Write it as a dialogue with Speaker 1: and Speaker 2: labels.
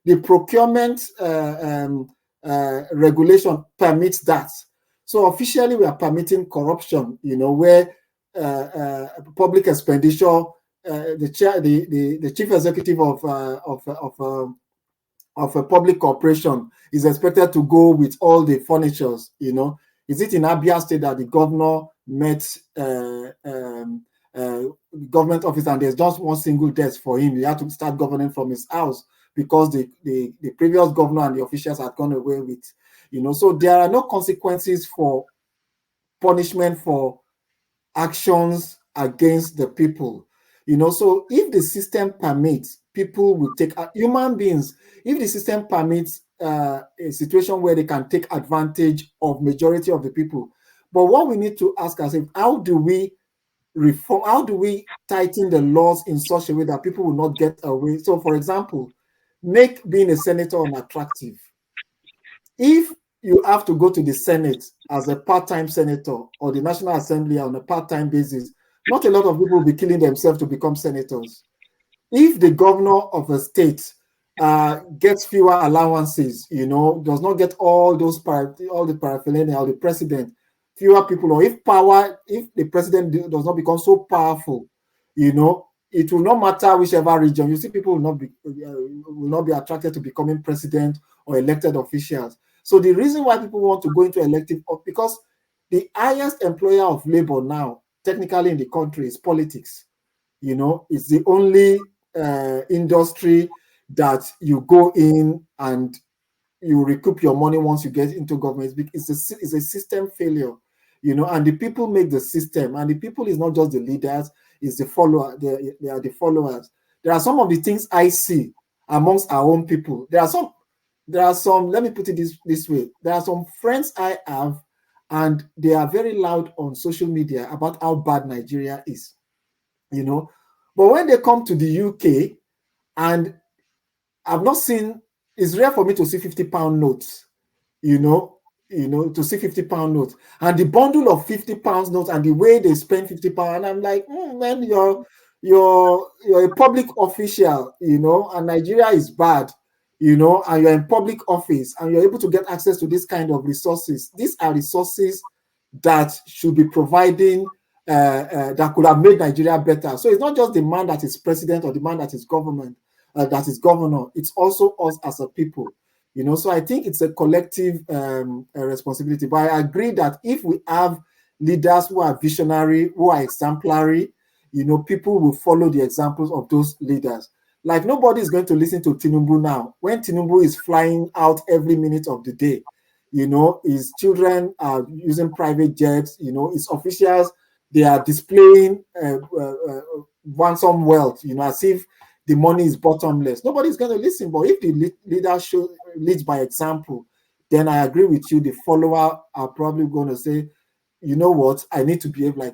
Speaker 1: the procurement regulation permits that. So officially, we are permitting corruption, where public expenditure, the chief executive of a public corporation is expected to go with all the furnitures. Is it in Abia State that the governor met government office and there's just one single desk for him? He had to start governing from his house because the previous governor and the officials had gone away with, so there are no consequences for punishment for actions against the people, so if the system permits, people will take, human beings, if the system permits a situation where they can take advantage of majority of the people. But what we need to ask ourselves, how do we reform, how do we tighten the laws in such a way that people will not get away? So for example, make being a senator unattractive. If you have to go to the Senate as a part-time senator or the National Assembly on a part-time basis, not a lot of people will be killing themselves to become senators. If the governor of a state gets fewer allowances, does not get all the paraphernalia, or the president, fewer people, or if the president does not become so powerful, it will not matter whichever region. You see, people will not be attracted to becoming president or elected officials. So the reason why people want to go into elective, because the highest employer of labor now, technically in the country, is politics. It's the only industry that you go in and you recoup your money once you get into government. It's a system failure, and the people make the system, and the people is not just the leaders, it's the follower. They are the followers. There are some of the things I see amongst our own people. There are some, let me put it this way. There are some friends I have, and they are very loud on social media about how bad Nigeria is, But when they come to the UK, and I've not seen, it's rare for me to see 50-pound notes, to see 50-pound notes, and the bundle of 50 pounds notes and the way they spend 50 pounds, and I'm like, man, you're a public official, and Nigeria is bad, and you're in public office and you're able to get access to this kind of resources. These are resources that should be providing that could have made Nigeria better. So it's not just the man that is president or the man that is government, that is governor. It's also us as a people, So I think it's a collective responsibility. But I agree that if we have leaders who are visionary, who are exemplary, people will follow the examples of those leaders. Like, nobody is going to listen to Tinubu now when Tinubu is flying out every minute of the day. His children are using private jets. His officials, they are displaying ransom wealth, as if the money is bottomless. Nobody's going to listen. But if the leader leads by example, then I agree with you. The follower are probably going to say, you know what, I need to behave like